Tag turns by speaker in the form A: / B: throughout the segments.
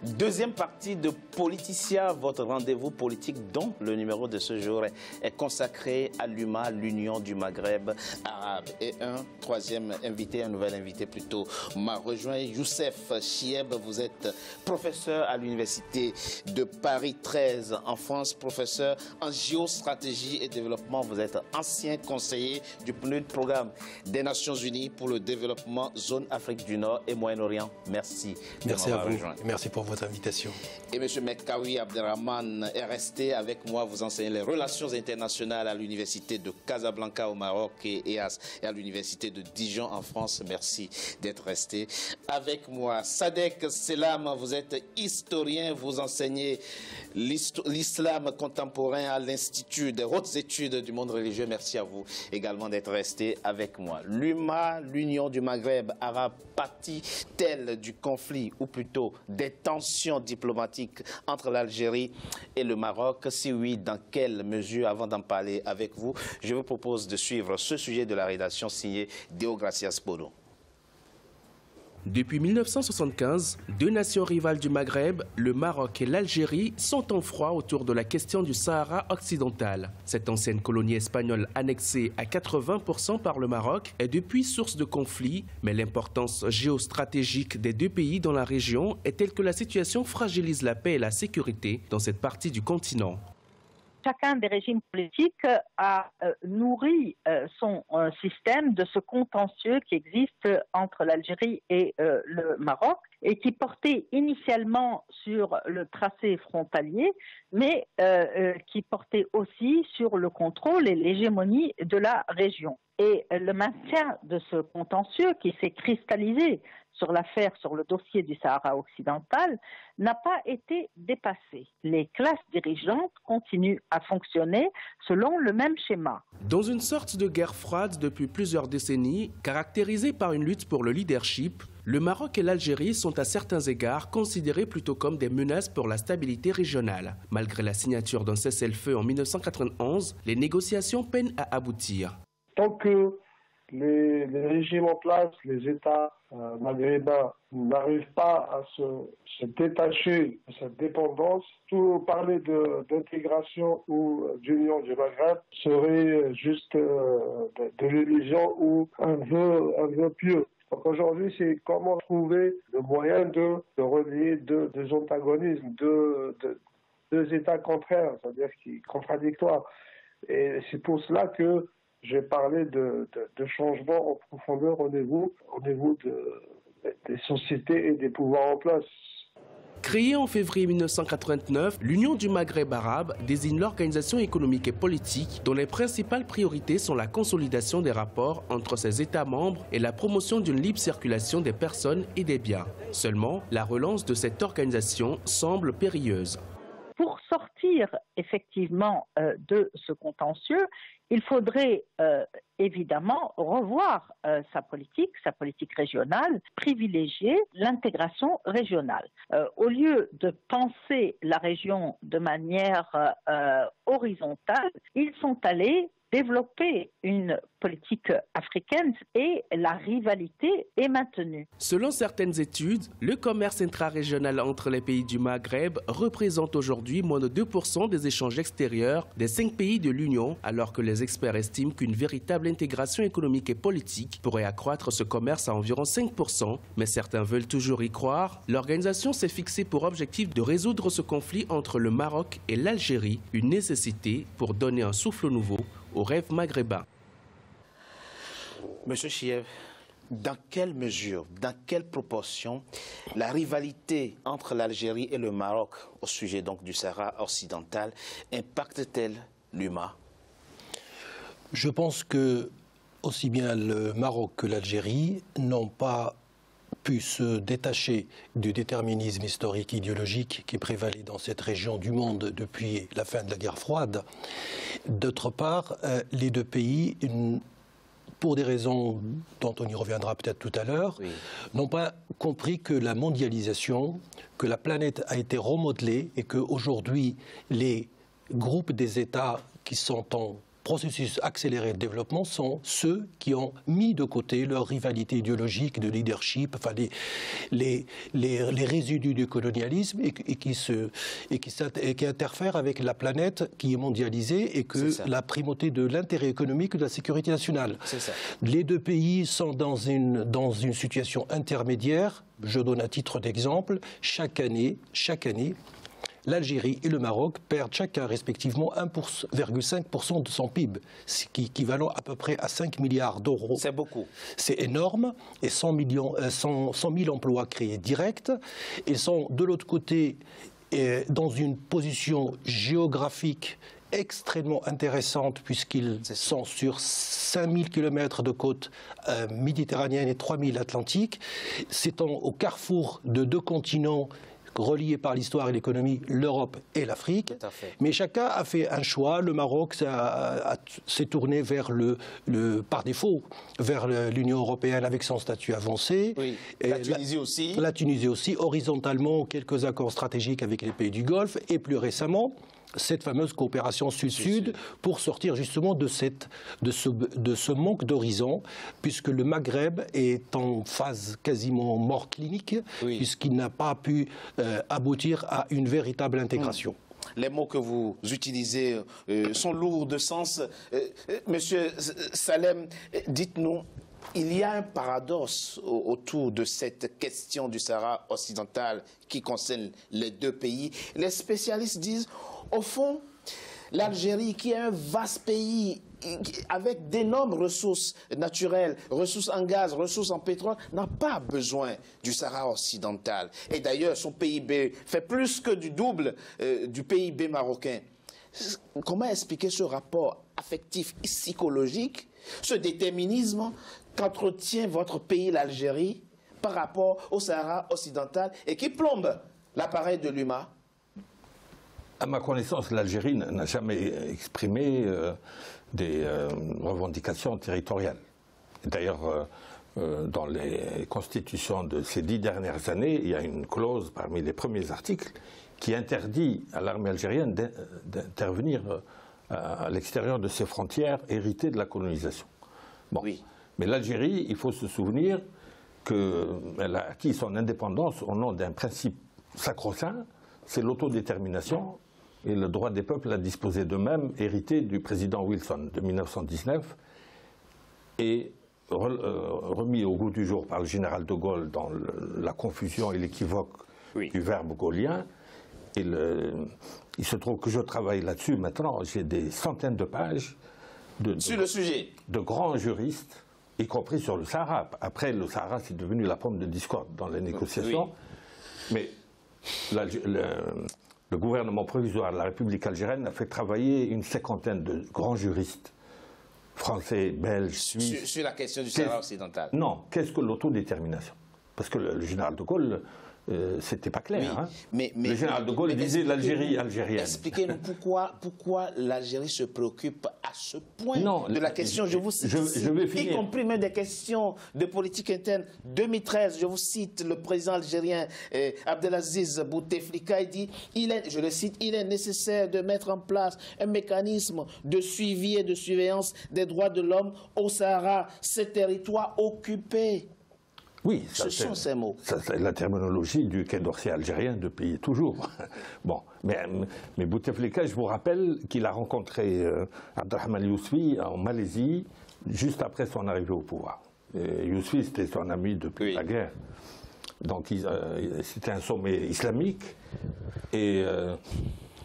A: Deuxième partie de Politicia, votre rendez-vous politique dont le numéro de ce jour est consacré à l'UMA, l'Union du Maghreb arabe. Et un nouvel invité plutôt, m'a rejoint, Youssef Chieb. Vous êtes professeur à l'Université de Paris 13 en France, professeur en géostratégie et développement. Vous êtes ancien conseiller du PNUD, Programme des Nations Unies pour le développement zone Afrique du Nord et Moyen-Orient. Merci.
B: Merci à vous. Merci pour votre invitation.
A: Et M. Mekawi Abderrahmane est resté avec moi. Vous enseignez les relations internationales à l'Université de Casablanca au Maroc et à l'Université de Dijon en France. Merci d'être resté avec moi. Sadek Selam, vous êtes historien. Vous enseignez l'islam contemporain à l'Institut des hautes études du monde religieux. Merci à vous également d'être resté avec moi. L'UMA, l'Union du Maghreb arabe, pâtit-elle du conflit ou plutôt des tensions diplomatiques entre l'Algérie et le Maroc? Si oui, dans quelle mesure? Avant d'en parler avec vous, je vous propose de suivre ce sujet de la rédaction signé Deogracias Bodo.
C: Depuis 1975, deux nations rivales du Maghreb, le Maroc et l'Algérie, sont en froid autour de la question du Sahara occidental. Cette ancienne colonie espagnole annexée à 80% par le Maroc est depuis source de conflits, mais l'importance géostratégique des deux pays dans la région est telle que la situation fragilise la paix et la sécurité dans cette partie du continent.
D: Chacun des régimes politiques a nourri son système de ce contentieux qui existe entre l'Algérie et le Maroc et qui portait initialement sur le tracé frontalier, mais qui portait aussi sur le contrôle et l'hégémonie de la région. Et le maintien de ce contentieux qui s'est cristallisé sur l'affaire, sur le dossier du Sahara occidental, n'a pas été dépassé. Les classes dirigeantes continuent à fonctionner selon le même schéma.
C: Dans une sorte de guerre froide depuis plusieurs décennies, caractérisée par une lutte pour le leadership, le Maroc et l'Algérie sont à certains égards considérés plutôt comme des menaces pour la stabilité régionale. Malgré la signature d'un cessez-le-feu en 1991, les négociations peinent à aboutir.
E: Tant que les régimes en place, les États maghrébins n'arrivent pas à se détacher de cette dépendance, tout parler d'intégration ou d'union du Maghreb serait juste de l'illusion ou un vœu pieux. Donc aujourd'hui, c'est comment trouver le moyen de relier deux antagonismes, deux États contraires, c'est-à-dire contradictoires. Et c'est pour cela que j'ai parlé de changements en profondeur au niveau des sociétés et des pouvoirs en place.
C: Créée en février 1989, l'Union du Maghreb arabe désigne l'organisation économique et politique dont les principales priorités sont la consolidation des rapports entre ses États membres et la promotion d'une libre circulation des personnes et des biens. Seulement, la relance de cette organisation semble périlleuse.
D: Pour sortir effectivement de ce contentieux, il faudrait évidemment revoir sa politique régionale, privilégier l'intégration régionale. Au lieu de penser la région de manière horizontale, ils sont allés développer une politique africaine et la rivalité est maintenue.
C: Selon certaines études, le commerce intra-régional entre les pays du Maghreb représente aujourd'hui moins de 2% des échanges extérieurs des 5 pays de l'Union, alors que les experts estiment qu'une véritable intégration économique et politique pourrait accroître ce commerce à environ 5%. Mais certains veulent toujours y croire. L'organisation s'est fixée pour objectif de résoudre ce conflit entre le Maroc et l'Algérie, une nécessité pour donner un souffle nouveau au rêve maghrébin.
A: Monsieur Chieb, dans quelle mesure, dans quelle proportion la rivalité entre l'Algérie et le Maroc au sujet donc du Sahara occidental impacte-t-elle l'UMA?
B: Je pense que aussi bien le Maroc que l'Algérie n'ont pas pu se détacher du déterminisme historique idéologique qui prévalait dans cette région du monde depuis la fin de la guerre froide. D'autre part, les deux pays, pour des raisons dont on y reviendra peut-être tout à l'heure, n'ont pas compris que la mondialisation, que la planète a été remodelée et qu'aujourd'hui, les groupes des États qui sont en processus accéléré de développement sont ceux qui ont mis de côté leur rivalité idéologique de leadership, enfin les résidus du colonialisme et qui interfèrent avec la planète qui est mondialisée et que la primauté de l'intérêt économique de la sécurité nationale. Les deux pays sont dans une situation intermédiaire. Je donne un titre d'exemple. Chaque année, l'Algérie et le Maroc perdent chacun respectivement 1,5% de son PIB, ce qui est équivalent à peu près à 5 milliards d'euros.
A: C'est beaucoup.
B: C'est énorme, et 100 000 emplois créés directs. Ils sont de l'autre côté dans une position géographique extrêmement intéressante puisqu'ils sont sur 5000 km de côte méditerranéenne et 3000 atlantiques. C'est au carrefour de deux continents reliés par l'histoire et l'économie, l'Europe et l'Afrique. Mais chacun a fait un choix. Le Maroc s'est tourné par défaut vers l'Union européenne avec son statut avancé.
A: Oui. La Tunisie aussi.
B: La Tunisie aussi, horizontalement, quelques accords stratégiques avec les pays du Golfe et plus récemment, cette fameuse coopération Sud-Sud pour sortir justement de ce manque d'horizon, puisque le Maghreb est en phase quasiment mort clinique, puisqu'il n'a pas pu aboutir à une véritable intégration.
A: Les mots que vous utilisez sont lourds de sens. Monsieur Salem, dites-nous, il y a un paradoxe autour de cette question du Sahara occidental qui concerne les deux pays. Les spécialistes disent, au fond, l'Algérie, qui est un vaste pays avec d'énormes ressources naturelles, ressources en gaz, ressources en pétrole, n'a pas besoin du Sahara occidental. Et d'ailleurs, son PIB fait plus que du double du PIB marocain. Comment expliquer ce rapport affectif et psychologique, ce déterminisme qu'entretient votre pays, l'Algérie, par rapport au Sahara occidental et qui plombe l'appareil de l'UMA?
F: À ma connaissance, l'Algérie n'a jamais exprimé des revendications territoriales. D'ailleurs, dans les constitutions de ces 10 dernières années, il y a une clause parmi les premiers articles qui interdit à l'armée algérienne d'intervenir à l'extérieur de ses frontières héritées de la colonisation. Bon. Oui. Mais l'Algérie, il faut se souvenir qu'elle a acquis son indépendance au nom d'un principe sacro-saint, c'est l'autodétermination et le droit des peuples à disposer d'eux-mêmes, hérité du président Wilson de 1919 et remis au goût du jour par le général de Gaulle dans la confusion et l'équivoque du verbe gaulien. Il se trouve que je travaille là-dessus maintenant, j'ai des centaines de pages
A: sur le sujet
F: de grands juristes, y compris sur le Sahara. Après, le Sahara, c'est devenu la pomme de discorde dans les négociations. Mais le gouvernement provisoire de la République algérienne a fait travailler une cinquantaine de grands juristes français, belges, suisses.
A: Sur la question du Sahara occidental.
F: Non, qu'est-ce que l'autodétermination? Parce que le général de Gaulle, c'était pas clair. Hein. Le général de Gaulle disait l'Algérie algérienne.
A: Expliquez-nous pourquoi l'Algérie se préoccupe à ce point de la question, je vous cite,
F: je vais finir.
A: Y compris même des questions de politique interne. 2013, je vous cite, le président algérien Abdelaziz Bouteflika, il dit, je le cite, il est nécessaire de mettre en place un mécanisme de suivi et de surveillance des droits de l'homme au Sahara, ce territoire occupé.
F: Oui,
A: ce sont ces mots.
F: C'est la terminologie du Quai d'Orsay algérien depuis toujours. Bon, mais Bouteflika, je vous rappelle qu'il a rencontré Abdelrahman Yousfi en Malaisie juste après son arrivée au pouvoir. Yousfi, c'était son ami depuis la guerre. Donc c'était un sommet islamique et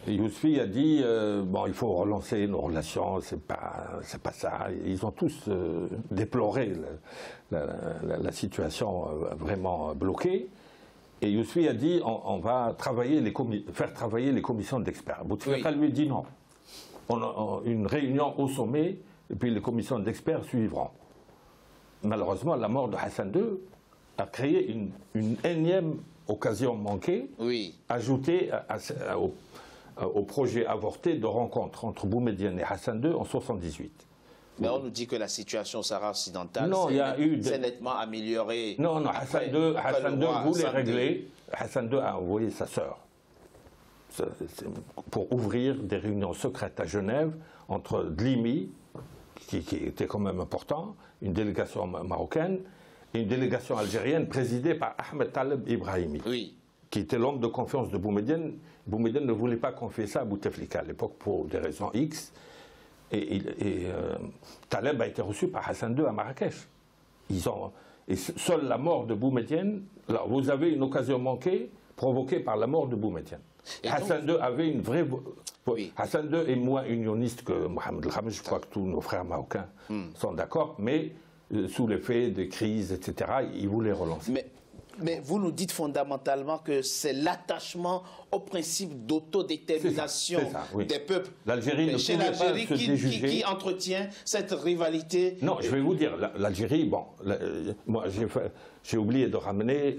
F: Yousfi a dit bon, il faut relancer nos relations, c'est pas ça. Ils ont tous déploré la situation vraiment bloquée. Et Yousfi a dit on va faire travailler les commissions d'experts. Bouteflika lui dit non. On a une réunion au sommet et puis les commissions d'experts suivront. Malheureusement, la mort de Hassan II a créé une énième occasion manquée, ajoutée au projet avorté de rencontre entre Boumedienne et Hassan II en 1978.
A: Mais on nous dit que la situation au Sahara occidental s'est nettement améliorée.
F: Non, Hassan II voulait régler. Hassan II a envoyé sa sœur pour ouvrir des réunions secrètes à Genève entre Dlimi, qui était quand même important, une délégation marocaine, et une délégation algérienne présidée par Ahmed Taleb Ibrahimi, qui était l'homme de confiance de Boumedienne. Boumedienne ne voulait pas confier ça à Bouteflika à l'époque pour des raisons X. Et Taleb a été reçu par Hassan II à Marrakech. Et seule la mort de Boumedienne, alors vous avez une occasion manquée provoquée par la mort de Boumedienne. Hassan II avait une vraie... Hassan II est moins unioniste que Mohamed El Khamis, je crois que tous nos frères marocains sont d'accord, mais sous l'effet des crises, etc., il voulait relancer.
A: Mais vous nous dites fondamentalement que c'est l'attachement au principe d'autodétermination des peuples chez l'Algérie qui entretient cette rivalité.
F: Non, je vais vous dire, l'Algérie, bon, moi j'ai oublié de ramener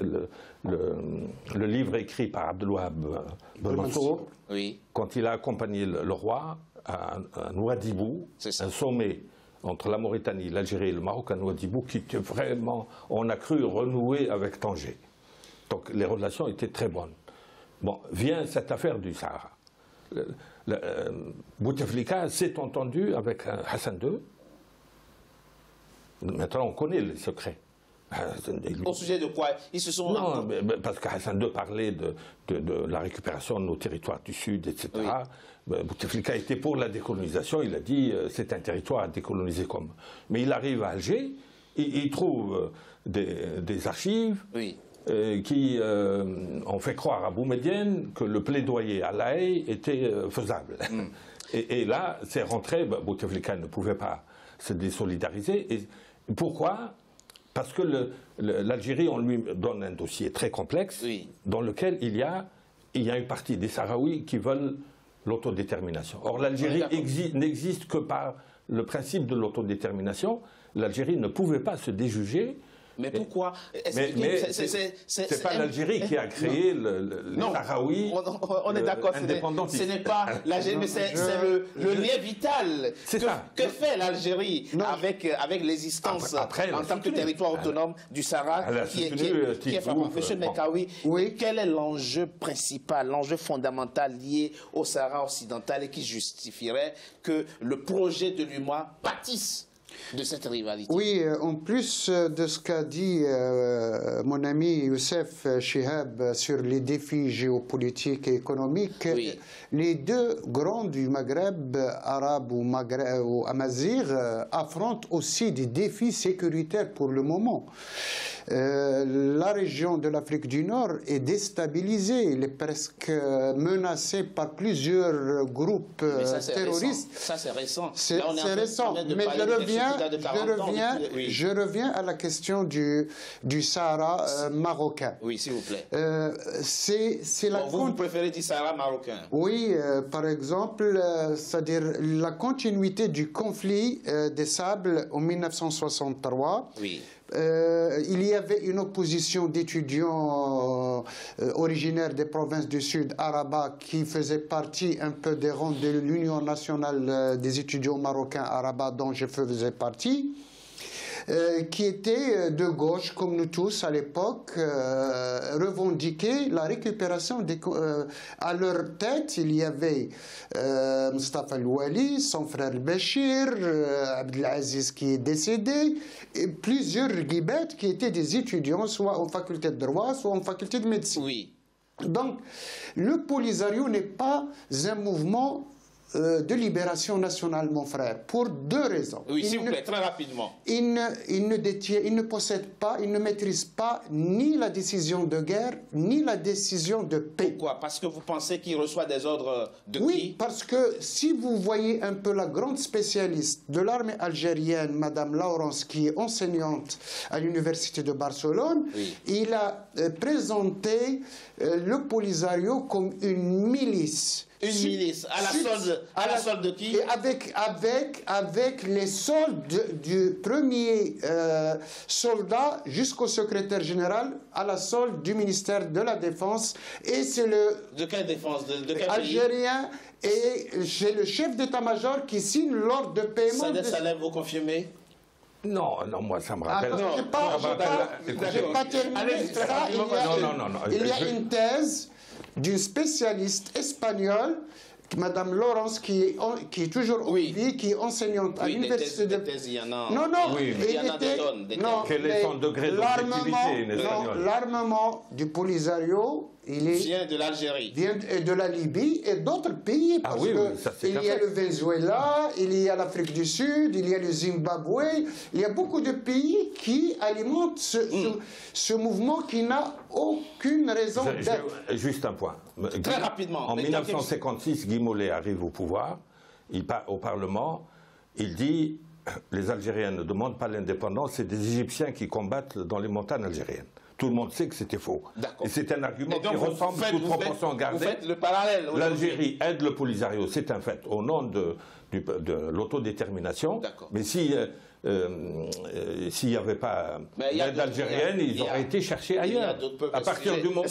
F: le livre écrit par Abdelwahab Ben Mansour, quand il a accompagné le roi à Ouadhibou, un sommet entre la Mauritanie, l'Algérie et le Maroc à Ouadhibou, qui était vraiment, on a cru renouer avec Tanger. Donc les relations étaient très bonnes. Bon, vient cette affaire du Sahara. Bouteflika s'est entendu avec Hassan II. Maintenant, on connaît les secrets.
A: Au sujet de quoi ils se sont...
F: Non, parce que Hassan II parlait de la récupération de nos territoires du Sud, etc. Bouteflika était pour la décolonisation, il a dit c'est un territoire à décoloniser comme. Mais il arrive à Alger, il trouve des archives qui ont fait croire à Boumedienne que le plaidoyer à La Haye était faisable. Et là, c'est rentré, Bouteflika ne pouvait pas se désolidariser. Et pourquoi ? Parce que l'Algérie, on lui donne un dossier très complexe dans lequel il y a une partie des Sahraouis qui veulent l'autodétermination. Or, l'Algérie n'existe que par le principe de l'autodétermination. L'Algérie ne pouvait pas se déjuger.
A: Mais pourquoi?
F: C'est pas l'Algérie qui a créé les Sahraouis.
A: On est d'accord, ce n'est pas l'Algérie, mais c'est le lien vital. Que fait l'Algérie avec l'existence en tant que territoire autonome du Sahara qui est frappant? Monsieur Mekaoui, quel est l'enjeu principal, l'enjeu fondamental lié au Sahara occidental et qui justifierait que le projet de l'UMOA pâtisse de cette rivalité?
G: Oui, en plus de ce qu'a dit mon ami Youssef Chihab sur les défis géopolitiques et économiques, les deux grands du Maghreb, arabes ou amazigh, affrontent aussi des défis sécuritaires pour le moment. La région de l'Afrique du Nord est déstabilisée, elle est presque menacée par plusieurs groupes terroristes.
A: Ça c'est récent.
G: C'est récent, mais je reviens à la question du Sahara marocain.
A: Oui, s'il vous plaît. Vous préférez du Sahara marocain?
G: Oui, par exemple, c'est-à-dire la continuité du conflit des Sables en 1963.
A: Oui.
G: Il y avait une opposition d'étudiants originaires des provinces du Sud, Araba, qui faisait partie un peu des rangs de l'Union nationale des étudiants marocains Araba, dont je faisais partie, qui étaient de gauche, comme nous tous à l'époque, revendiquaient la récupération à leur tête. Il y avait Mustafa El-Wali, son frère Béchir, Abdelaziz qui est décédé, et plusieurs guibettes qui étaient des étudiants, soit en faculté de droit, soit en faculté de médecine.
A: Oui.
G: Donc, le Polisario n'est pas un mouvement de libération nationale, mon frère, pour deux raisons.
A: Oui, s'il vous plaît, très rapidement.
G: Il ne possède pas, il ne maîtrise pas ni la décision de guerre, ni la décision de paix.
A: Pourquoi? Parce que vous pensez qu'il reçoit des ordres de qui?
G: Oui, parce que si vous voyez un peu la grande spécialiste de l'armée algérienne, Madame Laurence, qui est enseignante à l'université de Barcelone, il a présenté le Polisario comme une milice.
A: Une milice, à la solde de qui?
G: Et avec les soldes du premier soldat jusqu'au secrétaire général, à la solde du ministère de la Défense. Et c'est le...
A: De quelle défense? De quel
G: algérien. Et c'est le chef d'état-major qui signe l'ordre de paiement.
A: Sadek Salem, vous confirmez?
F: Non, moi ça me rappelle.
G: J'ai pas terminé ça. Il y a une thèse d'une spécialiste espagnole, Madame Laurence, qui est toujours en vie, qui est enseignante à l'université de...
A: il y en a...
G: Non, non,
A: il y en a des tonnes.
F: Quel est son degré d'objectivité?
G: L'armement du Polisario,
A: vient de l'Algérie.
G: Vient de la Libye et d'autres pays. Parce il y a le Venezuela, il y a l'Afrique du Sud, il y a le Zimbabwe. Il y a beaucoup de pays qui alimentent ce mouvement qui n'a aucune raison d'être.
F: Juste un point.
A: Très rapidement.
F: En 1956, Guy Mollet arrive au pouvoir, au Parlement, il dit les Algériens ne demandent pas l'indépendance, c'est des Égyptiens qui combattent dans les montagnes algériennes. Tout le monde sait que c'était faux. Et c'est un argument qui ressemble toute proportion gardée.
A: Vous faites le parallèle.
F: L'Algérie aide le Polisario, c'est un fait, au nom de l'autodétermination. Mais s'il n'y avait pas d'aide algérienne, ils auraient été cherchés ailleurs. À partir du moment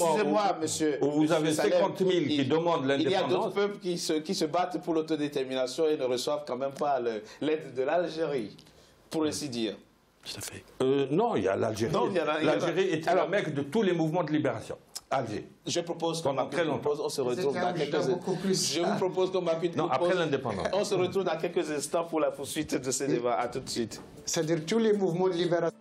F: où vous avez 50 000 qui demandent l'indépendance...
A: Il y a d'autres peuples qui se battent pour l'autodétermination et ne reçoivent quand même pas l'aide de l'Algérie, pour ainsi dire.
B: Tout à fait.
F: Non, il y a l'Algérie. L'Algérie était la mecque de tous les mouvements de libération. Alger.
A: Je propose
F: pendant très longtemps.
A: On se retrouve dans quelques instants. Je vous propose qu'on m'appuie.
F: Non, après l'indépendance.
A: On se retrouve dans quelques instants pour la poursuite de ce débat. À tout de suite.
G: C'est-à-dire tous les mouvements de libération.